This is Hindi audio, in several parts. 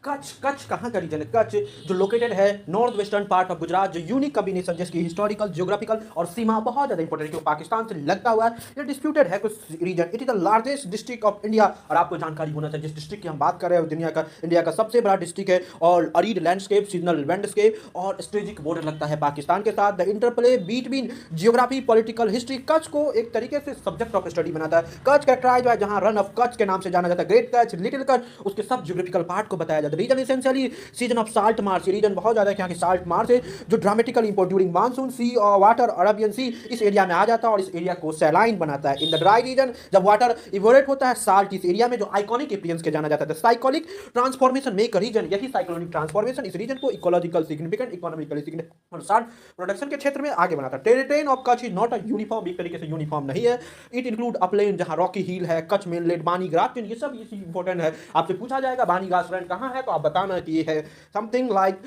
कच्छ कच्छ कहाँ का रीजन है? कच्छ जो लोकेटेड है north western part of Gujarat, जो यूनिक कॉम्बिनेशन जिसकी हिस्टोरिकल, ज्योग्राफिकल और सीमा बहुत ज़्यादा इंपॉर्टेंट है, क्योंकि पाकिस्तान से लगता हुआ है। ये डिस्प्यूटेड है कुछ region. It is the largest district of India. और आपको जानकारी होना चाहिए जिस डिस्ट्रिक्ट की हम बात कर रहे हैं इंडिया का सबसे बड़ा डिस्ट्रिक्ट है। और अरीड लैंडस्केप, सीजनल लैंडस्केप और स्ट्रेजिक बॉर्डर लगता है पाकिस्तान के साथ। The interplay between geography, political history Kutch को एक तरीके से सब्जेक्ट ऑफ स्टडी बनाता है। कच्छ कैरेक्टराइज है जहां रन ऑफ कच्छ के नाम से जाना जाता है, ग्रेट कच्छ, लिटिल कच्छ, उसके सब जियोग्राफिकल पार्ट को बताया जाता है। Region essentially season of salt march, region बहुत ज्यादा यहाँ की साल्ट मार्च है जो dramatical import during monsoon, sea और वाटर अरबियन सी इस एरिया में आ जाता है और इस एरिया को सैलाइन बनाता है। इन द ड्राई रीजन जब वाटर इवोरेट होता है साल्ट इस एरिया में, जो आइकॉनिक एपियंस के जाना जाता है। साइकोलिक ट्रांसफॉर्मेशन मेक रीजन, यही साइक्लोनिक ट्रांसफॉर्मेशन इस रीजन को इकोलॉजिकल सिग्निफिकेंट, इकोनॉमिकली सिग्निफिकेंट और साल्ट प्रोडक्शन के क्षेत्र में आगे बनाता है। Territory of Kutch is not a uniform, एक तरीके से यूनिफॉर्म नहीं है। इट इंक्लूड अपलेन जहां रॉकी हिल है, कच्छ मेनलैंड, बानी ग्रासलैंड, ये सब इंपॉर्टेंट है। आपसे पूछा जाएगा बानी ग्रासलैंड कहां है तो आप बताना कि ये है something like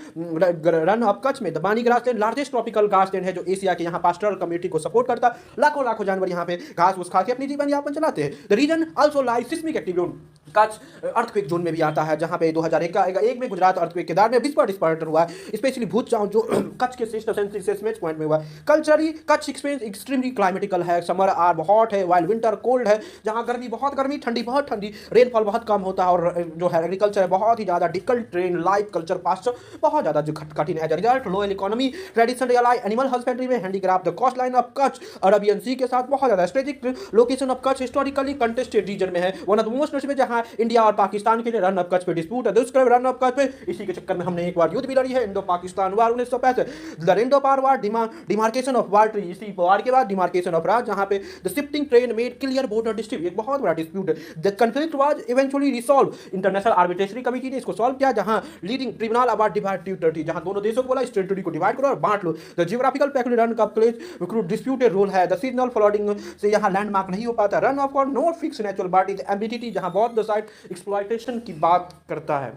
run of Kutch में। द बानी ग्रासलैंड लार्जेस्ट ट्रॉपिकल घासलैंड है जो एशिया के यहाँ पास्टोरल कम्युनिटी को सपोर्ट करता है। लाखों लाखों जानवर यहाँ पे घास फूस खा के अपनी जीवन यापन चलाते हैं। The region also lies seismic active zone, Kutch earthquake zone में भी आता है जहां पे 2001 में गुजरात अर्थक्वेक केदार में डिस्पर्टर हुआ है, स्पेशली भूचाव जो कच्छ के सेस्मेंट पॉइंट में हुआ है। Culturally Kutch experience extremely climatical है, समर आर हॉट है वाइल विंटर कोल्ड है, जहां गर्मी बहुत गर्मी, ठंडी बहुत ठंडी, रेनफॉल बहुत कम होता है और जो है एग्रीकल्चर है बहुत ही ज़्यादा difficult terrain life culture pasture बहुत ज़्यादा जो कठिन है। Result lower economy, traditional animal husbandry में handicraft, the coast line of Kutch Arabian sea के साथ बहुत ज़्यादा strategic location of Kutch historically contested region में है। One of the most notice जहां इंडिया और पाकिस्तान के लिए रन ऑफ कच्छ पे डिस्प्यूट है। दुष्कर्म रन ऑफ कच्छ पे इसी के चक्कर में हमने एक बार युद्ध भी लड़ी है, Indo Pakistan war 1965। The Indo पार war demarcation of war tree, इसी वार के बाद डिमार्केशन ऑफ राज जहां पे the shifting train made clear border district, एक बहुत बड़ा डिस्प्यूट है। The conflict was eventually resolve, international arbitratory committee ने इसको सॉल्व किया जहां leading tribunal about divide territory, जहां दोनों देशों को बोला इस टेरिटरी को डिवाइड करो और बांट लो। द जियोग्राफिकल पैक्ट रन का प्लेस डिस्प्यूटेड रोल है। द सीजनल फ्लडिंग से यहां लैंडमार्क नहीं हो पाता। रन ऑफ और no fix natural but is ambiguity, जहां बहुत द साइड एक्सप्लॉयटेशन की बात करता है।